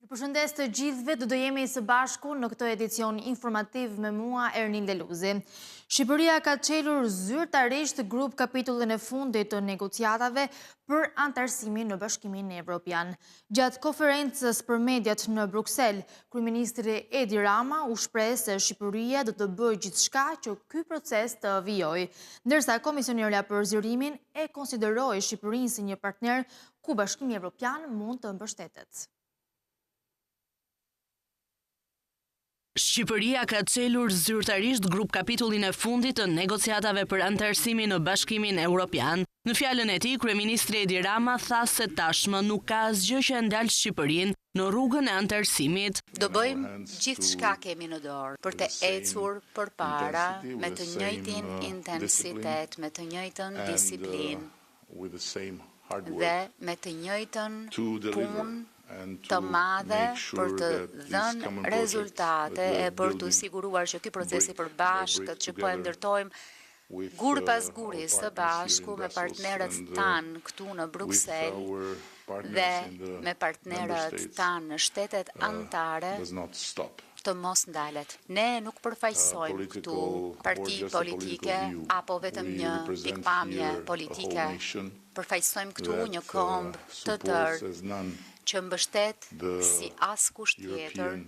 Përshëndes të gjithëve, do jemi së bashku në këtë edicion informativ me mua Ernin Leluzi. Shqipëria ka çelur zyrtarisht grup kapitullin e fundit të negociatave për antarësimin në Bashkimin Evropian. Gjatë konferencës për mediat në Bruksel, kryeministri Edi Rama u shpreh se Shqipëria do të bëjë gjithçka që ky proces të vijojë, ndërsa komisionerja për zgjerimin e konsideroi Shqipërinë si një partner ku Bashkimi Evropian mund të mbështetet. Shqipëria ka çelur zyrtarisht grup kapitullin e fundit të negociatave për antarësimin në Bashkimin Evropian. Në fjalën e tij, kryeministri Edi Rama tha se tashmë nuk ka asgjë që ndal Shqipërinë në rrugën e antarësimit. Do bëjmë gjithçka kemi në dorë për të ecur përpara me të njëjtin intensitet, me të njëjtën disiplinë dhe me të njëjtën punë të madhe për të dhënë rezultate e për të siguruar që ky proces i përbashkët që po e ndërtojmë gur pas guri së bashku me partnerët tanë këtu në Bruksel dhe me partnerët tanë në shtetet anëtare të mos ndalet. Ne nuk përfaqësojmë këtu parti politike apo vetëm një pikpamje politike. Përfaqësojmë këtu një komb të tërë që mbështet si askush tjetër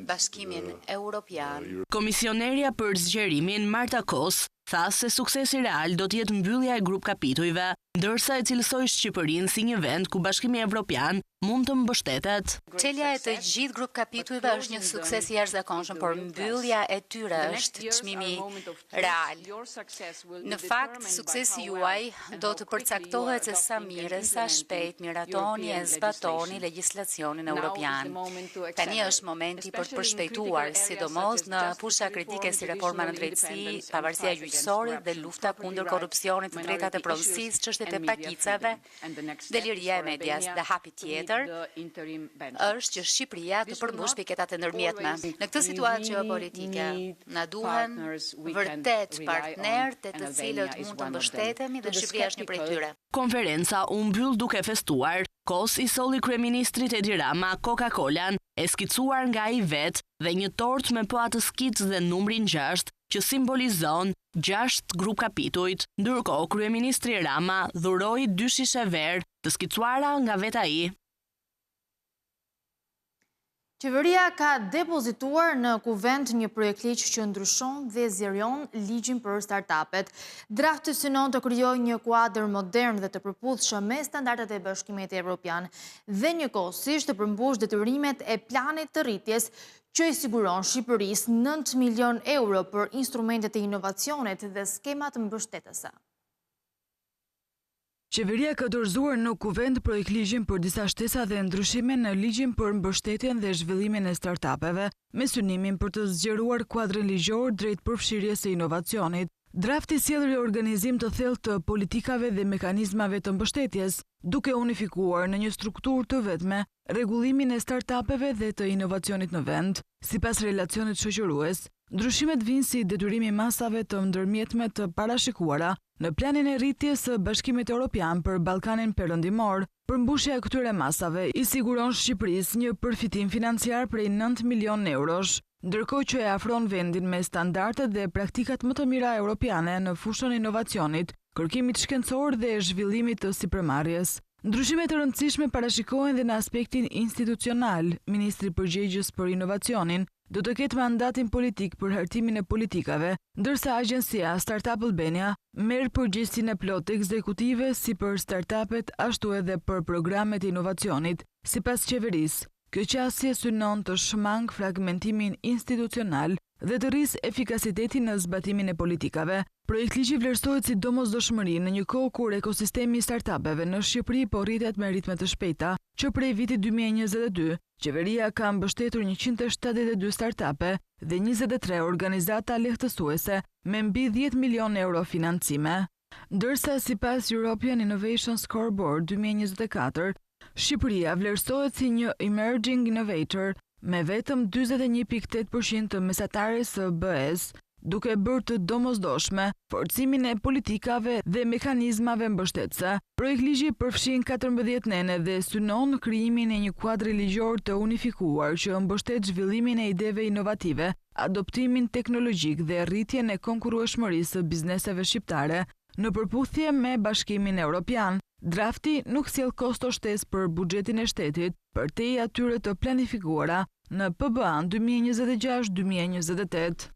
Bashkimin Evropian. Komisionerja për zgjerimin Marta Kos tha se suksesi real do të jetë mbyllja e grup kapitujve, ndërsa e cilësoi Shqipërinë si një vend ku Bashkimi Evropian mund të mbështetet. Çelja e të gjithë grup kapitujve është një sukses i jashtëzakonshëm, por mbyllja e tyre është çmimi real. Në fakt, suksesi juaj do të përcaktohet se sa mirë, sa shpejt miratoni e zbatoni legjislacionin evropian. Tani është momenti për të përshpejtuar, sidomos në fusha kritike si reforma në drejtësi, pavarësia gjyqësore dhe lufta kundër korrupsionit, të drejtat e pronësisë, çështjet e pakicave, dhe liria e medias. Dhe hapi tjetër është që Shqipëria të përmbush piketat e ndërmjetme. Në këtë situatë geopolitike, na duhen vërtet partnerë të cilët mund të mbështetemi dhe Shqipëria është një prej tyre. Konferenca u mbyll duke festuar. Kos i solli kryeministrit Edi Rama Coca-Colan e skicuar nga ai vet dhe një tortë me po atë skicë dhe numrin 6 që simbolizon 6 grup kapitujt, ndërkohë kryeministri Rama dhuroi 2 shishe verë të skicuara nga vet ai. Qeveria ka depozituar në kuvent një projekt ligj që ndryshon dhe zgjeron ligjin për startupet. Drafti synon të krijojë një kuadër modern dhe të përputhshëm me standardet e Bashkimit Evropian dhe njëkohësisht të përmbush detyrimet e planit të rritjes që i siguron Shqipërisë 9 milion euro për instrumentet e inovacionit dhe skemat mbështetëse. Qeveria ka dorëzuar në kuvent projektligjin për disa shtesa dhe ndryshime në ligjin për mbështetjen dhe zhvillimin e startupeve, me synimin për të zgjeruar kuadrin ligjor drejt përfshirjes së inovacionit. Drafti sjell riorganizim të thellë të politikave dhe mekanizmave të mbështetjes, duke unifikuar në një strukturë të vetme rregullimin e startupeve dhe të inovacionit në vend. Sipas relacionit shoqërues, ndryshimet vijnë si detyrimi i masave të ndërmjetme të parashikuara në planin e rritjes së Bashkimit Evropian për Ballkanin Perëndimor. Përmbushja e këtyre masave i siguron Shqipërisë një përfitim financiar prej 9 milion eurosh, ndërkohë që e afron vendin me standardet dhe praktikat më të mira europiane në fushën e inovacionit, kërkimit shkencor dhe zhvillimit të sipërmarrjes. Ndryshimet e rëndësishme parashikohen dhe në aspektin institucional. Ministri përgjegjës për inovacionin do të ketë mandatin politik për hartimin e politikave, ndërsa agjencia Startup Albania merr përgjegjësinë e plotë ekzekutive si për startupet ashtu edhe për programet e inovacionit. Sipas qeverisë, kjo qasje synon të shmang fragmentimin institucional dhe të rrisë efikasitetin në zbatimin e politikave. Projektligji vlerësohet si domosdoshmëri në një kohë kur ekosistemi i startupeve në Shqipëri po rritet me ritme të shpejta, që prej vitit 2022, qeveria ka mbështetur 172 startupe dhe 23 organizata lehtësuese me mbi 10 milion euro financime. Ndërsa sipas European Innovation Scoreboard 2024, Shqipëria vlerësohet si një emerging innovator me vetëm 41.8% të mesatares së BE-s, duke bërë të domosdoshme forcimin e politikave dhe mekanizmave mbështetëse. Projektligji përfshin 14 nene dhe synon krijimin e një kuadri ligjor të unifikuar që mbështet zhvillimin e ideve inovative, adoptimin teknologjik dhe rritjen e konkurrueshmërisë së bizneseve shqiptare. Në përputhje me Bashkimin Evropian, drafti nuk sjell kosto shtesë për buxhetin e shtetit përtej atyre të planifikuara në PBA 2026-2028.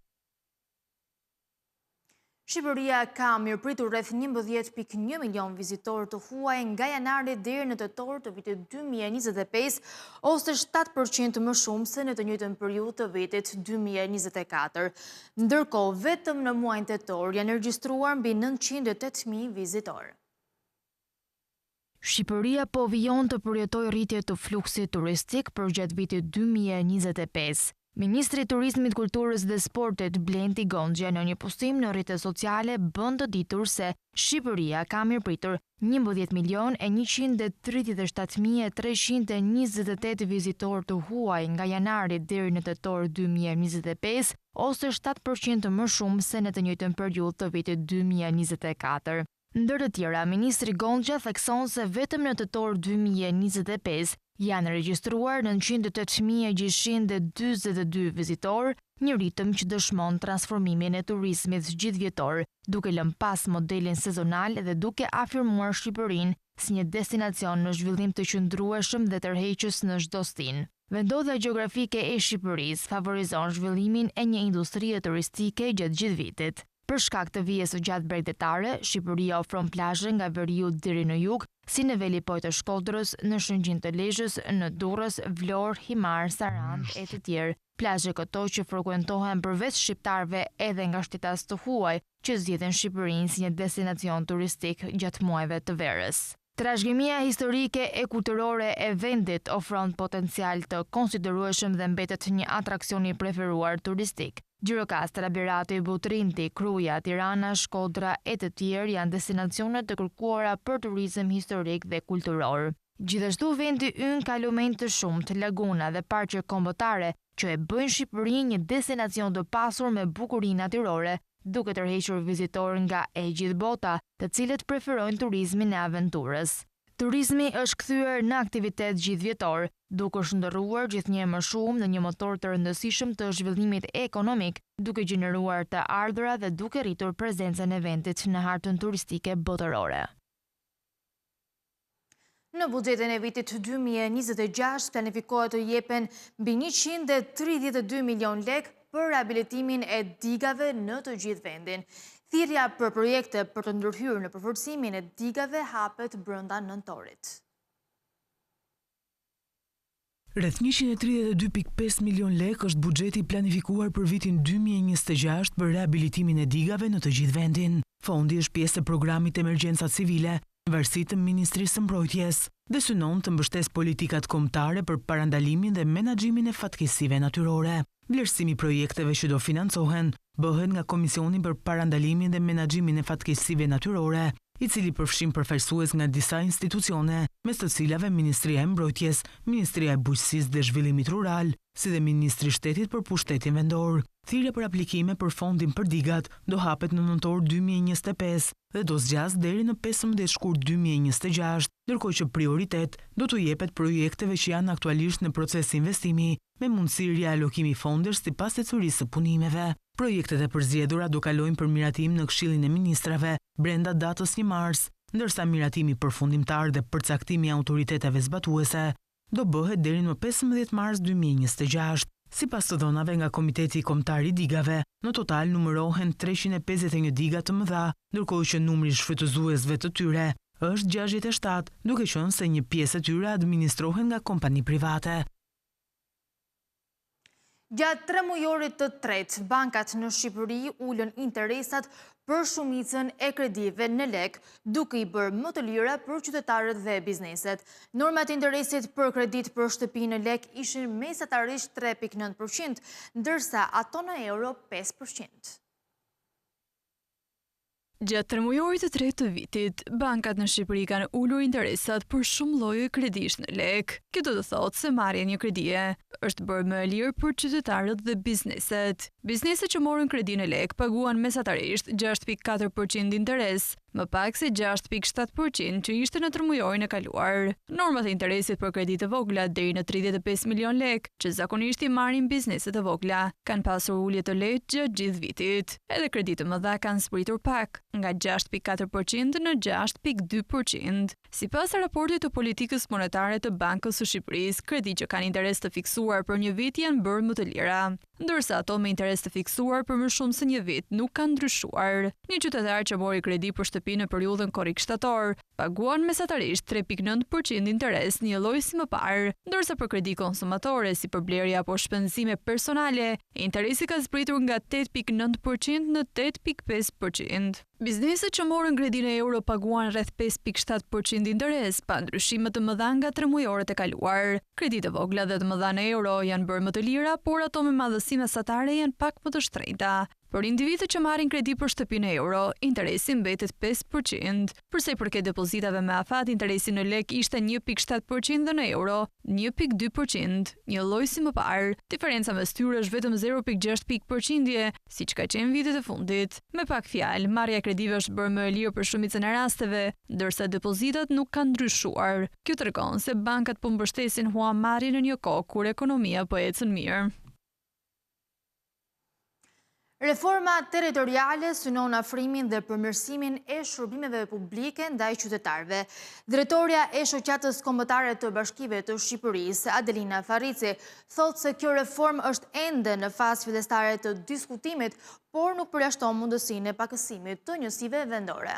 Shqipëria ka mirëpritur rreth 11.1 milion vizitorë të huaj nga janari deri në tetor të vitit 2025, ose 7% më shumë se në të njëjtën periudhë të vitit 2024. Ndërkohë, vetëm në muajin tetor janë regjistruar mbi 908.000 vizitorë. Shqipëria po vijon të përjetojë rritje të fluksit turistik për gjatë vitit 2025. Ministri i Turizmit, Kulturës dhe Sportit Blendi Gonxha në një postim në rrjetet sociale bën të ditur se Shqipëria ka mirëpritur 11.137.328 vizitorë të huaj nga janari deri në tetor 2025, ose 7% më shumë se në të njëjtën periudhë të vitit 2024. Ndër të tjera, Ministri Gonxha thekson se vetëm në tetor 2025 janë regjistruar 908.642 vizitorë, një ritëm që dëshmon transformimin e turizmit gjithvjetor, duke lënë pas modelin sezonal dhe duke afirmuar Shqipërinë si një destinacion në zhvillim të qëndrueshëm dhe tërheqës në çdo stin. Vendodhja gjeografike e Shqipërisë favorizon zhvillimin e një industrie turistike gjatë gjithë vitit. Për shkak të vijes së gjatë bregdetare, Shqipëria ofron plazhe nga veriut deri në jug, si në velipoj të Shkodrës, në Shëngjin të Lezhës, në Durrës, Vlorë, Himar, Sarandë e të tjerë. Plazhe këto që frekuentohen përveç shqiptarëve edhe nga shtetas të huaj, që zgjedhin Shqipërinë si një destinacion turistik gjatë muajve të verës. Trashëgimia historike e kulturore e vendit ofron potencial të konsiderueshëm dhe mbetet një atraksion i preferuar turistik. Gjirokastra, Birati, Butrinti, Kruja, Tirana, Shkodra e të tjerë janë destinacione të kërkuara për turizëm historik dhe kulturor. Gjithashtu vendi ynë ka lumenj të shumtë, laguna dhe parqe kombëtare që e bëjnë Shqipërinë një destinacion të pasur me bukurinë natyrore, duke tërhequr vizitorë nga e gjithë bota, të cilët preferojnë turizmin e aventurës. Turizmi është kthyer në aktivitet gjithvjetor, duke shndërruar gjithnjë më shumë në një motor të rëndësishëm të zhvillimit ekonomik, duke gjeneruar të ardhura dhe duke rritur prezencën e vendit në hartën turistike botërore. Në buxhetin e vitit 2026 planifikohet të jepen mbi 132 milion lek për rehabilitimin e digave në të gjithë vendin. Thirrja për projekte për të ndërhyrë në përforcimin e digave hapet brenda nëntorit. Rreth 132.5 milion lek është buxheti planifikuar për vitin 2026 për rehabilitimin e digave në të gjithë vendin. Fondi është pjesë e programit Emergjenca Civile, varësi të Ministrisë së Mbrojtjes, dhe synon të mbështesë politikat kombëtare për parandalimin dhe menaxhimin e fatkeqësive natyrore. Vlerësimi i projekteve që do financohen bëhet nga Komisioni për Parandalimin dhe Menaxhimin e Fatkeqësive Natyrore, i cili përfshin përfaqësues nga disa institucione, mes të cilave Ministria e Mbrojtjes, Ministria e Bujqësisë dhe Zhvillimit Rural, si dhe Ministri i Shtetit për Pushtetin Vendor. Thirrja për aplikime për fondin për digat do hapet në nëntor 2025 dhe do zgjas deri në 15 shkurt 2026, ndërkohë që prioritet do t'u jepet projekteve që janë aktualisht në proces investimi, me mundësi rialokimi fondesh sipas ecurisë së punimeve. Projektet e përzgjedhura do kalojnë për miratim në Këshillin e Ministrave brenda datës 1 mars, ndërsa miratimi përfundimtar dhe përcaktimi i autoriteteve zbatuese do bëhet deri në 15 mars 2026. Sipas të dhënave nga Komiteti Kombëtar i Digave, në total numërohen 351 diga të mëdha, ndërkohë që numri i shfrytëzuesve të tyre është 67, duke qenë se një pjesë e tyre administrohen nga kompani private. Gjatë 3 mujorit të tretë, bankat në Shqipëri ulën interesat për shumicën e kredive në lek, duke i bërë më të lira për qytetarët dhe bizneset. Normat e interesit për kredit për shtëpi në lek ishin mesatarisht 3.9%, ndërsa ato në euro 5%. Gjatë 3 mujorit të tretë të vitit, bankat në Shqipëri kanë ulur interesat për shumë lloje kredish në lek. Kjo do të thotë se marrja një kredie është bërë më e lirë për qytetarët dhe bizneset. Bizneset që morën kredi në lek paguan mesatarisht 6.4% interes, më pak se 6.7% që ishte në tërmujorin e kaluar. Normat e interesit për kredit të vogla deri në 35 milion lek, që zakonisht i marrin bizneset të vogla, kanë pasur ulje të lehtë gjatë gjithë vitit. Edhe kredit të mëdha kanë spritur pak, nga 6.4% në 6.2%. Sipas raportit të politikës monetare të Bankës së Shqipërisë, kredit që kanë interes të fiksuar për një vit janë bërë më të lira, ndërsa ato me interes të fiksuar për më shumë se një vit nuk kanë ndryshuar. Një qytetar që mori kredi për shtëpi në periudhën korrik shtator paguan mesatarisht 3.9% interes, një lloj si më parë, ndërsa për kredi konsumatore si për blerje apo shpenzime personale, interesi ka zbritur nga 8.9% në 8.5%. Bizneset që morën kredi në euro paguan rreth 5.7% interes, pa ndryshime të mëdha nga tremujoret e kaluar. Kreditë vogla dhe të mëdha në euro janë bërë më të lira, por ato me madhësi mesatare janë pak më të shtrenjta. Për individët që marrin kredi për shtëpi në euro, interesi mbetet 5%. Përsa i përket depozitave me afat, interesi në lek ishte 1.7% dhe në euro 1.2%, një lloj si më parë. Diferenca mes tyre është vetëm 0.6 pikë, siç ka qenë vitet e fundit. Me pak fjalë, marrja e kredive është bërë më e lirë për shumicën e rasteve, ndërsa depozitat nuk kanë ndryshuar. Kjo tregon se bankat po mbështesin huamarrjen në një kohë kur ekonomia po ecën mirë. Reforma territoriale synon afrimin dhe përmirësimin e shërbimeve publike ndaj qytetarëve. Drejtoria e Shoqatës Kombëtare të Bashkive të Shqipërisë, Adelina Farrici, thotë se kjo reformë është ende në fazë fillestare të diskutimit, por nuk përjashton mundësinë e pakësimit të njësive vendore.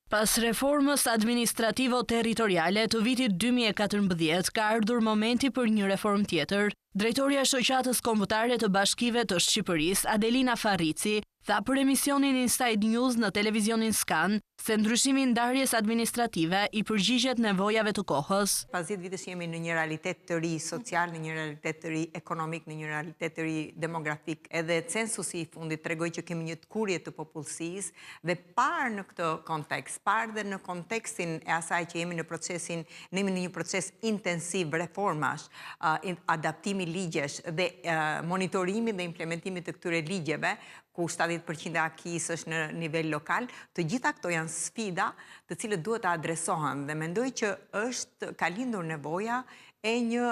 Pas reformës administrativo-territoriale të vitit 2014, ka ardhur momenti për një reformë tjetër. Drejtoria e Shoqatës Kombëtare të Bashkive të Shqipërisë, Adelina Farrici, tha për emisionin Inside News në televizionin Skan se ndryshimi i ndarjes administrative i përgjigjet nevojave të kohës. Pas 10 vitesh jemi në një realitet të ri social, në një realitet të ri ekonomik, në një realitet të ri demografik. Edhe censusi i fundit tregoi që kemi një tkurje të popullsisë dhe parë në këtë kontekst, parë dhe në kontekstin e asaj që jemi në një proces intensiv reformash, adaptimi ligjesh dhe monitorimi dhe implementimi të këtyre ligjeve, ku 70% e akis është në nivel lokal, të gjitha këto janë sfida të cilët duhet të adresohen dhe mendoj që ka lindur nevoja e një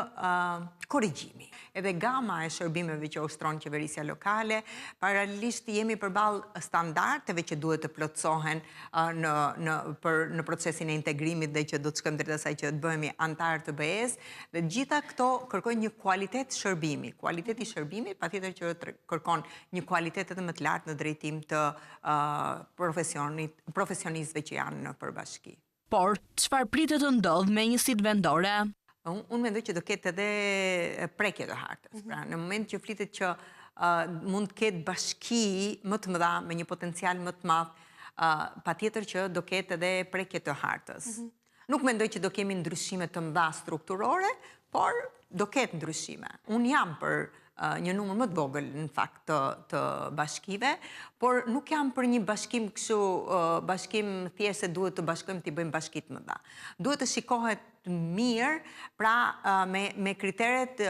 korrigjimi. Edhe gama e shërbimeve që ushtron qeverisja lokale, paralelisht jemi përballë standardeve që duhet të plotësohen në procesin e integrimit dhe që do të shkojmë drejt asaj që të bëhemi antar të BE-s, dhe gjitha këto kërkojnë një kualitet shërbimi. Kualiteti i shërbimit patjetër që kërkon një kualitet edhe më të lartë në drejtim të profesionistëve që janë në përbashki. Por, çfarë pritet të ndodh me njësitë vendore? Unë mendoj që do ketë edhe prekje të hartës. Pra, në moment që flitet që mund të ketë bashki më të mëdha me një potencial më të madh, patjetër që do ketë edhe prekje të hartës. Nuk mendoj që do kemi ndryshime të mëdha strukturore, por do ketë ndryshime. Unë jam për një numër më të vogël në fakt të bashkive, por nuk jam për një bashkim kështu, bashkim thjesht se duhet të bashkojmë të bëjmë bashkit më dha. Duhet të shikohet mirë, pra me kriteret,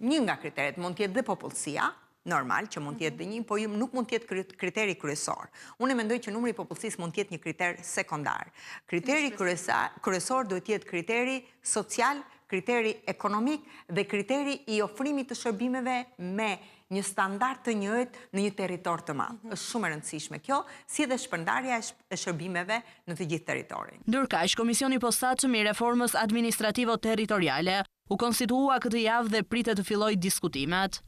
një nga kriteret mund tjetë dhe popullsia, normal që mund tjetë dhe një, po nuk mund tjetë kriteri kryesor. Unë e mendoj që numri i popullsisë mund tjetë një kriter sekondar. Kriteri kryesor duhet tjetë kriteri social, kriteri ekonomik dhe kriteri i ofrimit të shërbimeve me një standard të njëjtë në një territor të madh. Është shumë e rëndësishme kjo, si dhe shpërndarja e shërbimeve në të gjithë territorin. Ndërkaq, Komisioni i Posaçëm i Reformës Administrativo-Territoriale u konstitua këtë javë dhe pritet të fillojë diskutimet.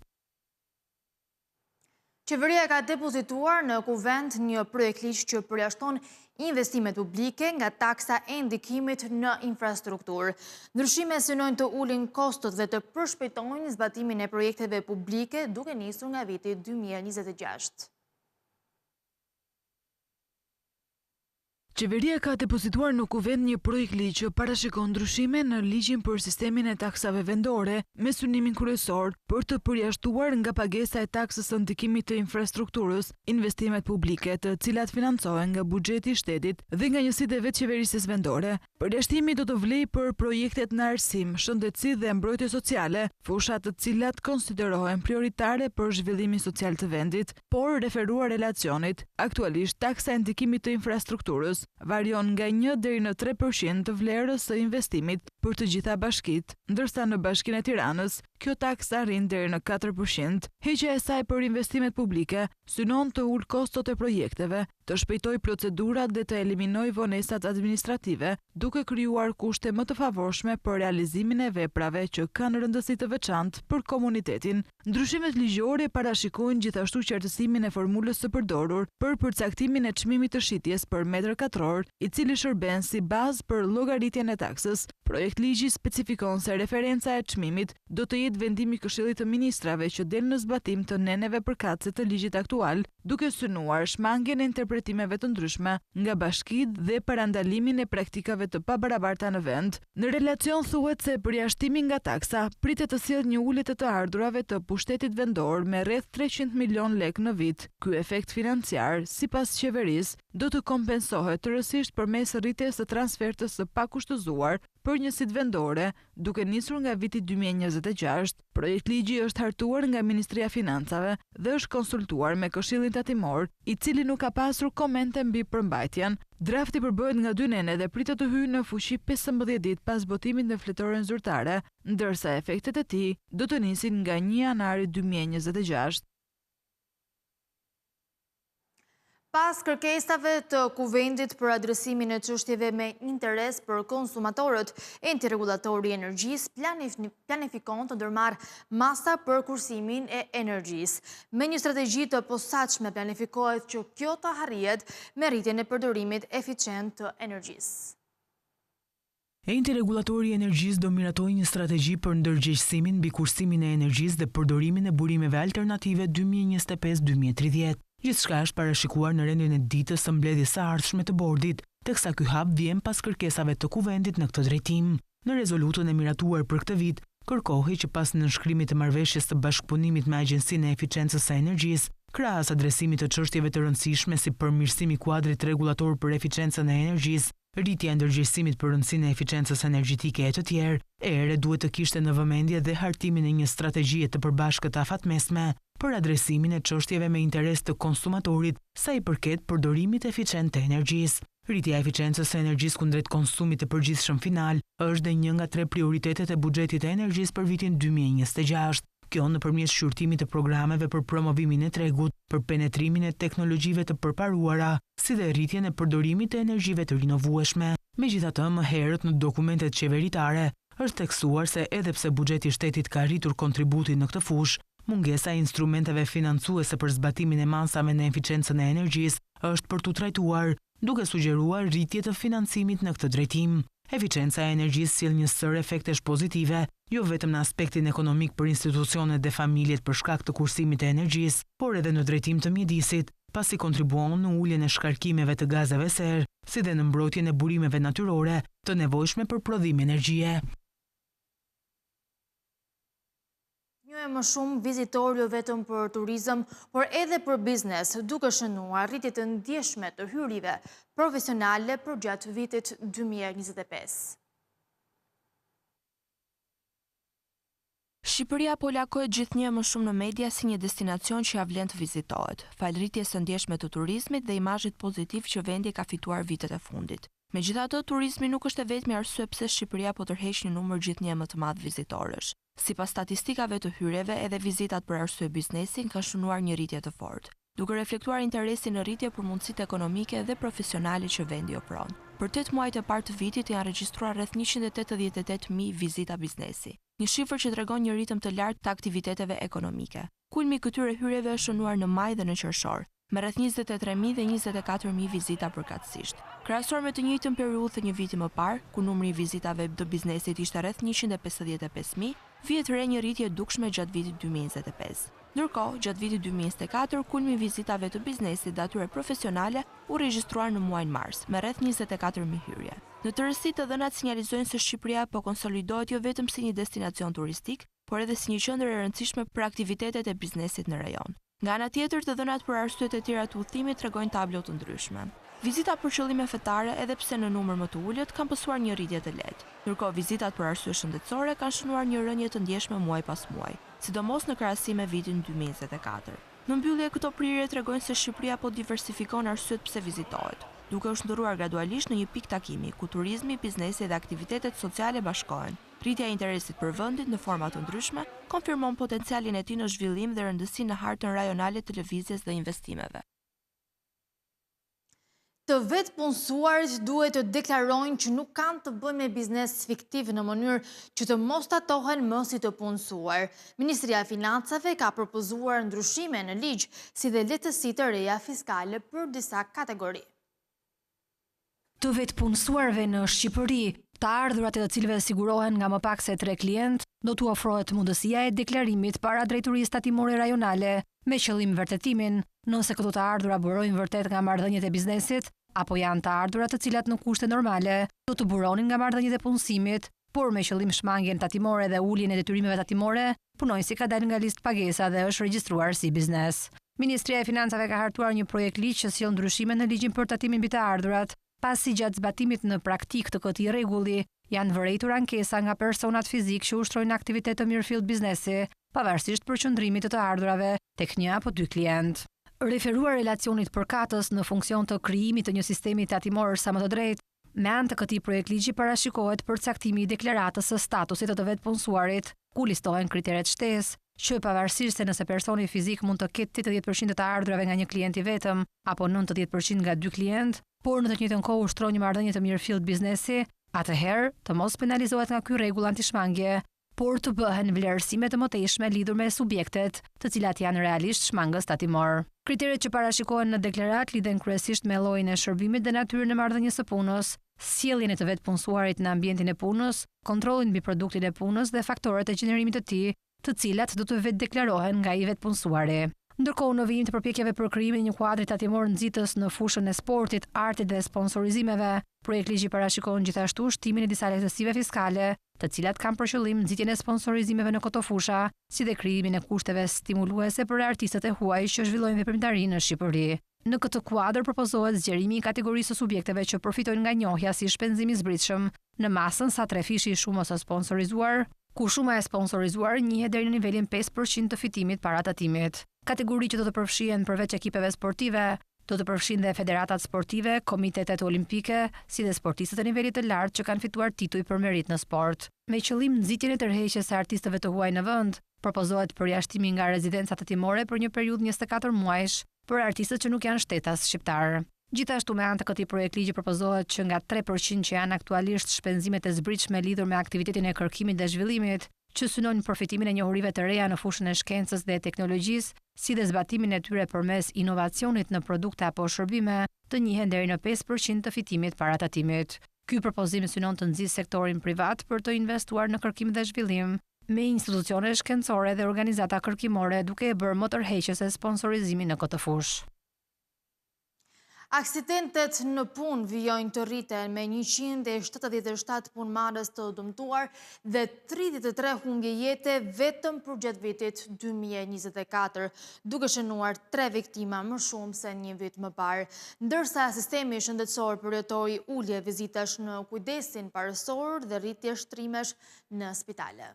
Qeveria ka depozituar në kuvend një projekt ligj që përjashton investimet publike nga taksa e ndikimit në infrastrukturë. Ndryshime synojnë të ulin kostot dhe të përshpejtojnë zbatimin e projekteve publike duke nisur nga viti 2026. Qeveria ka depozituar në kuvend një projekt ligj që parashikon ndryshime në ligjin për sistemin e taksave vendore me synimin kryesor për të përjashtuar nga pagesa e taksës së ndikimit të infrastrukturës investimet publike, të cilat financohen nga buxheti i shtetit dhe nga njësitë e vetë qeverisjes vendore. Përjashtimi do të vlejë për projektet në arsim, shëndetësi dhe mbrojtje sociale, fusha të cilat konsiderohen prioritare për zhvillimin social të vendit, por referuar relacionit. Aktualisht taksa e ndikimit të infrastrukturës varion nga 1 deri në 3% të vlerës së investimit për të gjitha bashkitë, ndërsa në Bashkinë e Tiranës kjo taksa arrin deri në 4%. Heqja e saj për investimet publike synon të ulë kostot e projekteve, të shpejtoj procedurat dhe të eliminoj vonesat administrative, duke krijuar kushte më të favorshme për realizimin e veprave që kanë rëndësi të veçantë për komunitetin. Ndryshimet ligjore parashikojnë gjithashtu qartësimin e formulës së përdorur për përcaktimin e çmimit të shitjes për metër katror, i cili shërben si bazë për llogaritjen e taksës. Projekt ligji specifikon se referenca e çmimit do të jetë vendimi i Këshillit të Ministrave që del në zbatim të neneve përkatëse të ligjit aktual, duke synuar shmangjen e interpretimeve të ndryshme nga bashkitë dhe parandalimin e praktikave të pabarabarta në vend. Në relacion thuhet se përjashtimi nga taksa pritet të sjellë një ulje të ardhurave të pushtetit vendor me rreth 300 milion lek në vit. Ky efekt financiar, sipas qeverisë, do të kompensohet tërësisht përmes rritjes së transfertës së pakushtëzuar për njësitë vendore, duke nisur nga viti 2026. Projekt ligji është hartuar nga Ministria e Financave dhe është konsultuar me Këshillin Tatimor, i cili nuk ka pasur komente mbi përmbajtjen. Drafti përbëhet nga 2 nene dhe pritet të hyjë në fuqi 15 ditë pas votimit në fletoren zyrtare, ndërsa efektet e tij do të nisin nga 1 janari 2026. Pas kërkesave të kuvendit për adresimin e çështjeve me interes për konsumatorët, enti regulatori i energjisë planifikon të ndërmarrë masa për kursimin e energjisë. Me një strategji të posaçme planifikohet që kjo të arrihet me rritjen e përdorimit eficient të energjisë. Enti regulatori i energjisë do miratojë një strategji për ndërgjegjësimin mbi kursimin e energjisë dhe përdorimin e burimeve alternative 2025-2030. Gjithçka është parashikuar në rendin e ditës së mbledhjes së ardhshme të bordit, teksa ky hap vjen pas kërkesave të kuvendit në këtë drejtim. Në rezolutën e miratuar për këtë vit, kërkohej që pas nënshkrimit të marrëveshjes së bashkëpunimit me Agjencinë e Eficiencës së Energjisë, krahas adresimit të çështjeve të rëndësishme si përmirësimi i kuadrit rregullator për eficiencën e energjisë, rritja e ndërgjegjësimit për rëndësinë e eficiencës energjetike e të tjerë, ERE duhet të kishte në vëmendje dhe hartimin e një strategjie të përbashkët afatmesme për adresimin e çështjeve me interes të konsumatorit sa i përket përdorimit eficient të energjisë. Rritja e eficiencës së energjisë kundrejt konsumit të përgjithshëm final është dhe një nga 3 prioritetet e buxhetit të energjisë për vitin 2026. Kjo nëpërmjet shqyrtimit të programeve për promovimin e tregut, për penetrimin e teknologjive të përparuara, si dhe rritjen e përdorimit të energjive të rinovueshme. Megjithatë, më herët në dokumentet qeveritare është theksuar se edhe pse buxheti i shtetit ka rritur kontributin në këtë fushë, mungesa e instrumenteve financuese për zbatimin e masave në eficiencën e energjisë është për tu trajtuar, duke sugjeruar rritje të financimit në këtë drejtim. Eficienca e energjisë sjell një sër efektesh pozitive, jo vetëm në aspektin ekonomik për institucionet dhe familjet për shkak të kursimit të energjisë, por edhe në drejtim të mjedisit, pasi kontribuon në uljen e shkarkimeve të gazeve serë, si dhe në mbrojtjen e burimeve natyrore të nevojshme për prodhim energjie. Një e më shumë vizitor jo vetëm për turizëm, por edhe për biznes, duke shënuar rritje të ndjeshme të hyrive profesionale për gjatë vitit 2025. Shqipëria po lakohet gjithnjë më shumë në media si një destinacion që ja vlen të vizitohet, fal rritjes së ndjeshme të turizmit dhe imazhit pozitiv që vendi ka fituar vitet e fundit. Megjithatë, turizmi nuk është e vetmi arsye pse Shqipëria po tërheq një numër gjithnjë më të madh vizitorësh. Sipas statistikave të hyrjeve, edhe vizitat për arsye biznesi kanë shënuar një rritje të fortë, duke reflektuar interesin në rritje për mundësitë ekonomike dhe profesionale që vendi ofron. Për 8 muajt e parë të vitit janë regjistruar rreth 188.000 vizita biznesi, një shifër që tregon një ritëm të lartë të aktiviteteve ekonomike. Kulmi i këtyre hyrjeve është shënuar në maj dhe në qershor, me rreth 23.000 dhe 24.000 vizita përkatësisht. Krahasuar me të njëjtën periudhë të një viti më parë, ku numri i vizitave të biznesit ishte rreth 155.000, vihet re një rritje dukshme gjatë vitit 2025. Ndërkohë, gjatë vitit 2024, kulmi i vizitave të biznesit dhe atyre profesionale u regjistruar në muajin mars, me rreth 24.000 hyrje. Në tërësi, të dhënat sinjalizojnë se Shqipëria po konsolidohet jo vetëm si një destinacion turistik, por edhe si një qendër e rëndësishme për aktivitetet e biznesit në rajon. Nga ana tjetër, të dhënat për arsyet e tjera të udhëtimit tregojnë tablo të ndryshme. Vizita për qëllime fetare, edhe pse në numër më të ulët, kanë pësuar një rritje të lehtë. Ndërkohë, vizitat për arsye shëndetësore kanë shënuar një rënje të ndjeshme muaj pas muaj, sidomos në krahasim me vitin 2024. Në mbyllje, këto prirje tregojnë se Shqipëria po diversifikon arsyet pse vizitohet, duke u shndërruar gradualisht në një pikë takimi ku turizmi, biznesi dhe aktivitetet sociale bashkohen. Rritja e interesit për vendin në forma të ndryshme konfirmon potencialin e tij në zhvillim dhe rëndësi në hartën rajonale të lëvizjes dhe investimeve. Të vetë punësuarit duhet të deklarojnë që nuk kanë të bëjnë me biznes fiktiv në mënyrë që të mos tatohen më si të punësuar. Ministria e Financave ka propozuar ndryshime në ligj, si dhe lehtësi të reja fiskale për disa kategori. Të vetë punësuarve në Shqipëri, të ardhurat e të cilëve sigurohen nga më pak se 3 klient, do t'u ofrohet mundësia e deklarimit para drejtorisë tatimore rajonale, me qëllim vërtetimin, nëse këto të ardhura burojnë vërtet nga marrëdhëniet e biznesit, apo janë të ardhurat të cilat në kushte normale, do të buronin nga marrëdhëniet e punësimit, por me qëllim shmangjen tatimore dhe uljen e detyrimeve tatimore, punojësi ka dalë nga listë pagesa dhe është regjistruar si biznes. Ministria e Financave ka hartuar një projekt ligj që sjell ndryshime në ligjin për tatimin mbi të ardhurat, pasi gjatë zbatimit në praktik të këtij rregulli janë vërejtur ankesa nga personat fizik që ushtrojnë aktivitet të mirëfillt biznesi, pavarësisht përqendrimit të ardhurave tek 1 apo 2 klient. Referuar relacionit përkatës në funksion të krijimit të një sistemi tatimor sa më të drejtë, me anë të këtij projekt ligji parashikohet përcaktimi i deklaratës së statusit të vetë punësuarit, ku listohen kriteret shtesë, që pavarësisht se nëse personi fizik mund të ketë 80% të ardhurave nga një klient i vetëm apo 90% nga 2 klient, por në të njëjtën kohë ushtron një marrëdhënie të mirëfillt biznesi, atëherë të mos penalizohet nga ky rregull antishmangje, por të bëhen vlerësime të mëtejshme lidhur me subjektet, të cilat janë realisht shmangës tatimor. Kriteret që parashikohen në deklarat lidhen kryesisht me llojin e shërbimit dhe natyrën e marrëdhënies së punës, sjelljen e të vetë punësuarit në ambientin e punës, kontrollin mbi produktin e punës dhe faktorët e gjenerimit të tij, të cilat do të vetë deklarohen nga i vetë punësuari. Ndërkohë, në vijim të përpjekjeve për krijimin e një kuadri tatimor nxitës në fushën e sportit, artit dhe sponsorizimeve, projekt ligji parashikon gjithashtu shtimin e disa lehtësive fiskale, të cilat kanë për qëllim nxitjen e sponsorizimeve në këto fusha, si dhe krijimin e kushteve stimuluese për artistët e huaj që zhvillojnë veprimtari në Shqipëri. Në këtë kuadër propozohet zgjerimi i kategorisë së subjekteve që përfitojnë nga njohja si shpenzim i zbritshëm në masën sa 3 fishi i shumës së sponsorizuar, ku shuma e sponsorizuar njihet deri në nivelin 5% të fitimit para tatimit. Kategori që do të përfshihen përveç ekipeve sportive, do të përfshin dhe federatat sportive, komitetet olimpike, si dhe sportistët e nivelit të lartë që kanë fituar tituj për merit në sport. Me qëllim nxitjen e tërheqjes së artistëve të huaj në vend, propozohet përjashtimi nga rezidenca tatimore për një periudhë 24 muajsh për artistët që nuk janë shtetas shqiptar. Gjithashtu me anë të këtij projekt ligji propozohet që nga 3% që janë aktualisht shpenzimet e zbritshme lidhur me aktivitetin e kërkimit dhe zhvillimit, që synojnë përfitimin e njohurive të reja në fushën e shkencës dhe teknologjisë, si dhe zbatimin e tyre përmes inovacionit në produkte apo shërbime, të njihen deri në 5% të fitimit para tatimit. Ky propozim synon të nxjisë sektorin privat për të investuar në kërkim dhe zhvillim, me institucione shkencore dhe organizata kërkimore duke e bërë më tërheqëse sponsorizimin në këtë fushë. Aksidentet në punë vijojnë të rriten me 177 punëmarrës të dëmtuar dhe 33 humbje jete vetëm për gjatë vitit 2024, duke shënuar 3 viktima më shumë se një vit më parë, ndërsa sistemi shëndetësor përjetoi ulje vizitash në kujdesin parësor dhe rritje shtrimesh në spitale.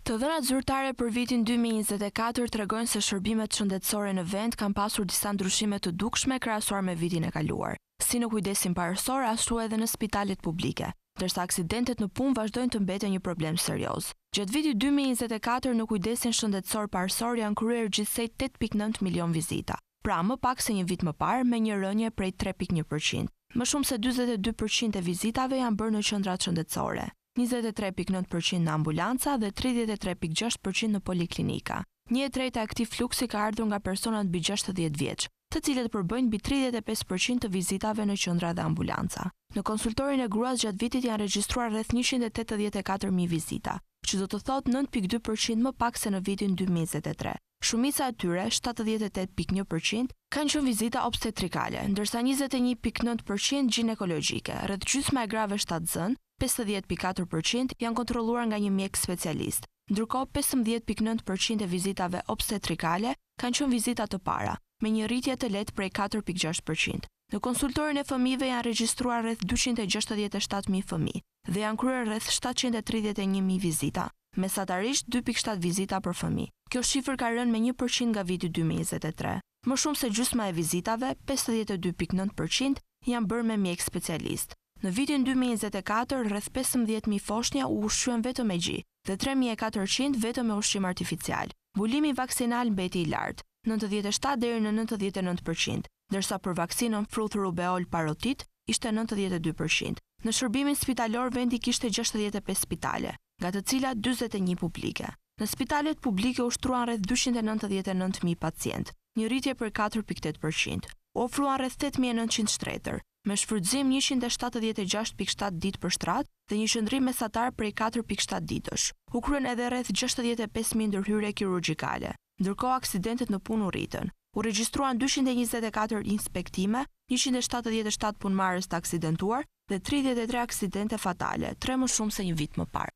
Të dhënat zyrtare për vitin 2024 tregojnë se shërbimet shëndetësore në vend kanë pasur disa ndryshime të dukshme krahasuar me vitin e kaluar, si në kujdesin parësor ashtu edhe në spitalet publike, ndërsa aksidentet në punë vazhdojnë të mbeten një problem serioz. Gjatë vitit 2024 në kujdesin shëndetësor parësor janë kryer gjithsej 8.9 milion vizita, pra më pak se një vit më parë me një rënje prej 3.1%. Më shumë se 42% e vizitave janë bërë në qendrat shëndetësore. 23.9% në ambulanca dhe 33.6% në poliklinika. 1/3 e këtij fluksi ka ardhur nga personat mbi 60 vjeç, të cilët përbëjnë mbi 35% të vizitave në qendra dhe ambulanca. Në konsultorin e gruas gjatë vitit janë regjistruar rreth 184.000 vizita, që do të thotë 9.2% më pak se në vitin 2023. Shumica e tyre, 78.1%, kanë qenë vizita obstetrikale, ndërsa 21.9% ginekologjike, rreth gjysma e grave shtatzën, 50.4% janë kontrolluar nga një mjek specialist. Ndërkohë 15.9% e vizitave obstetrikale kanë qenë vizita të para, me një rritje të lehtë prej 4.6%. Në konsultorin e fëmijëve janë regjistruar rreth 267.000 fëmijë dhe janë kryer rreth 731.000 vizita, mesatarisht 2.7 vizita për fëmijë. Kjo shifër ka rënë me 1% nga viti 2023. Më shumë se gjysma e vizitave, 52.9%, janë bërë me mjek specialist. Në vitin 2024, rreth 15.000 foshnja u ushqyen vetëm me gjy dhe 3.400 vetëm me ushqim artificial. Mbulimi vaksinal mbeti i lartë, 97 deri në 99%, ndërsa për vaksinën Fruth Rubeol Parotit ishte 92%. Në shërbimin spitalor vendi kishte 65 spitale, nga të cilat 41 publike. Në spitalet publike ushtruan rreth 299.000 pacient, një rritje për 4.8%. Ofruan rreth 8.900 shtretër, me shfrytëzim 176.7 ditë për shtrat dhe një qëndrim mesatar prej 4.7 ditësh. U kryen edhe rreth 65.000 ndërhyrje kirurgjikale, ndërkohë aksidentet në punë u rritën. U regjistruan 224 inspektime, 177 punëmarrës të aksidentuar dhe 33 aksidente fatale, 3 më shumë se një vit më parë.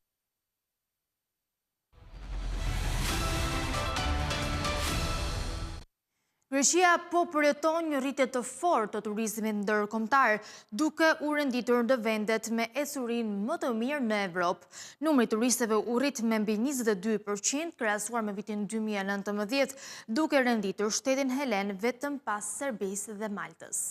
Greqia po përjeton një rritje të fortë të turizmit ndërkombëtar, duke u renditur në vendet me ecurinë më të mirë në Evropë. Numri i turistëve u rrit me mbi 22% krahasuar me vitin 2019, duke renditur shtetin helen vetëm pas Serbisë dhe Maltës.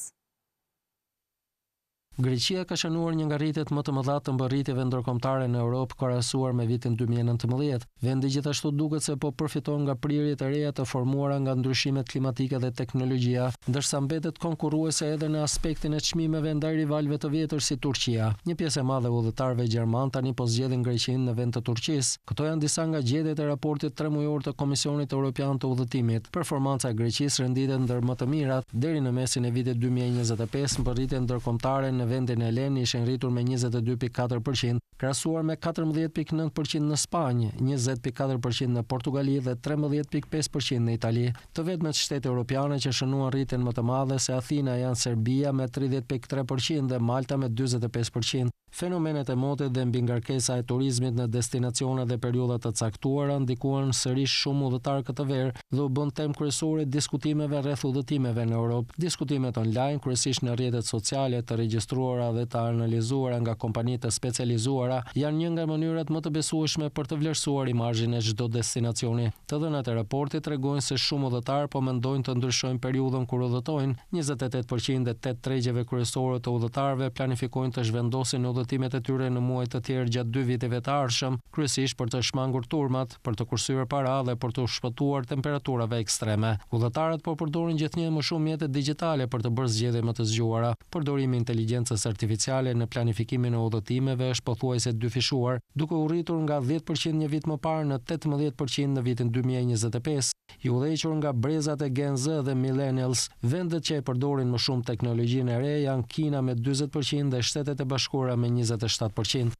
Greqia ka shënuar një nga rritjet më të mëdha të mbërritjeve ndërkombëtare në Europë krahasuar me vitin 2019. Vendi gjithashtu duket se po përfiton nga prirjet e reja të formuara nga ndryshimet klimatike dhe teknologjia, ndërsa mbetet konkurruese edhe në aspektin e çmimeve ndaj rivalëve të vjetër si Turqia. Një pjesë e madhe e udhëtarëve gjerman tani po zgjedhin Greqinë në vend të Turqisë. Këto janë disa nga gjetjet e raportit 3 mujor të Komisionit Evropian të Udhëtimit. Performanca e Greqisë renditet ndër më të mirat. Deri në mesin e vitit 2025, mbërritjet ndërkombëtare në vendin helen ishin rritur me 22.4%, krahasuar me 14.9% në Spanjë, 20.4% në Portugali dhe 13.5% në Itali. Të vetmet shtete europiane që shënuan rritjen më të madhe se Athina janë Serbia me 30.3% dhe Malta me 45%. Fenomenet e motit dhe mbi ngarkesa e turizmit në destinacione dhe periudha të caktuara ndikuan sërish shumë udhëtar këtë verë dhe u bën temë kryesore diskutimeve rreth udhëtimeve në Europë. Diskutimet online, kryesisht në rrjetet sociale, të regjistruara dhe të analizuara nga kompani të specializuara, janë një nga mënyrat më të besueshme për të vlerësuar imazhin e çdo destinacioni. Të dhënat e raportit tregojnë se shumë udhëtar po mendojnë të ndryshojnë periudhën kur udhëtojnë. 28% e 8 tregjeve kryesore të udhëtarëve planifikojnë të zhvendosin udhëtimet e tyre në muaj të tjerë gjatë 2 viteve të ardhshëm, kryesisht për të shmangur turmat, për të kursyer para dhe për të shpëtuar temperaturave ekstreme. Udhëtarët po përdorin gjithnjë më shumë mjete digjitale për të bërë zgjedhje më të zgjuara. Përdorimi i inteligjencës artificiale në planifikimin e udhëtimeve është pothuajse dyfishuar, duke u rritur nga 10% një vit më parë në 18% në vitin 2025. I udhëhequr nga brezat e Gen Z dhe Millennials, vendet që e përdorin më shumë teknologjinë e re janë Kina me 40% dhe Shtetet e Bashkuara me 27%.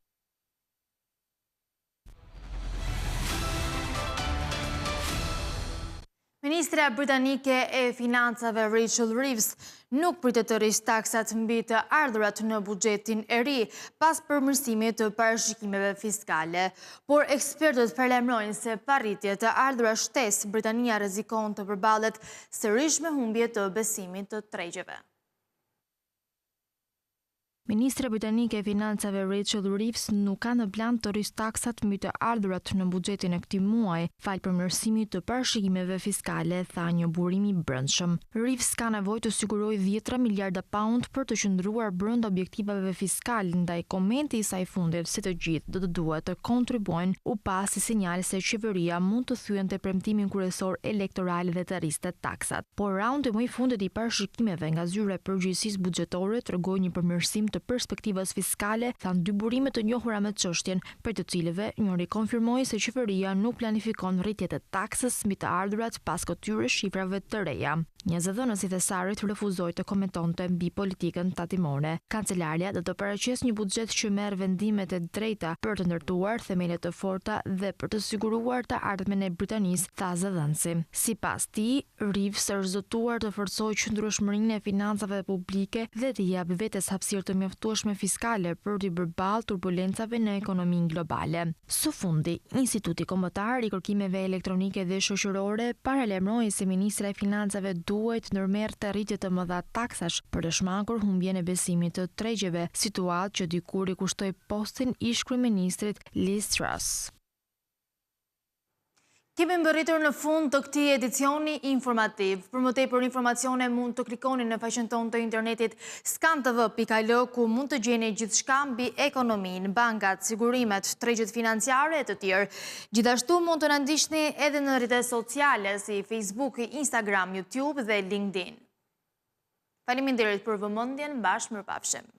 Ministra britanike e financave Rachel Reeves nuk pritet të rrisë taksat mbi të ardhurat në buxhetin e ri pas përmirësimit të parashikimeve fiskale, por ekspertët paralajmërojnë se pa rritje të ardhura shtesë Britania rrezikon të përballet sërish me humbje të besimit të tregjeve. Ministra britanike e financave Rachel Reeves nuk ka në plan të rrisë taksat mbi të ardhurat në buxhetin e këtij muaji, fal përmirësimit të parashikimeve fiskale, tha një burim i brendshëm. Reeves ka nevojë të sigurojë 10 miliarda pound për të qëndruar brenda objektivave fiskale, ndaj komenti i saj fundit se të gjithë do të duhet të kontribuojnë u pa si sinjal se qeveria mund të thyente premtimin kryesor elektoral dhe të rriste taksat. Por raundi më i fundit i parashikimeve nga zyra e përgjegjësisë buxhetore tregoi një përmirësim të të perspektivës fiskale, thanë dy burime të njohura me çështjen, për të cilëve njëri konfirmoi se qeveria nuk planifikon rritje të taksës mbi të ardhurat pas këtyre shifrave të reja. Një zëdhënës i thesarit refuzoi të komentonte mbi politikën tatimore. Kancelarja do të paraqes një buxhet që merr vendimet e drejta për të ndërtuar themele të forta dhe për të siguruar të ardhmen e Britanisë, tha zëdhënësi. Sipas tij, Reeves është zotuar të forcojë qëndrueshmërinë e financave publike dhe të jap vetes hapësirë të mjaftueshme fiskale për të bërë balë turbulencave në ekonominë globale. Së fundi, Instituti Kombëtar i Kërkimeve Elektronike dhe Shoqërore paralajmëroi se ministra e Financave duhet ndërmerrte rritje të mëdha taksash për të shmangur humbjen e besimit të tregjeve, situatë që dikur i kushtoi postin ish kryeministrit Liz Truss. Kemi mbërritur në fund të këtij edicioni informativ. Për më tepër informacione mund të klikoni në faqen tonë të internetit skantv.al ku mund të gjeni gjithçka mbi ekonominë, bankat, sigurimet, tregjet financiare e të tjerë. Gjithashtu mund të na ndiqni edhe në rrjetet sociale si Facebook, Instagram, YouTube dhe LinkedIn. Faleminderit për vëmendjen, bashkë mirëpafshim.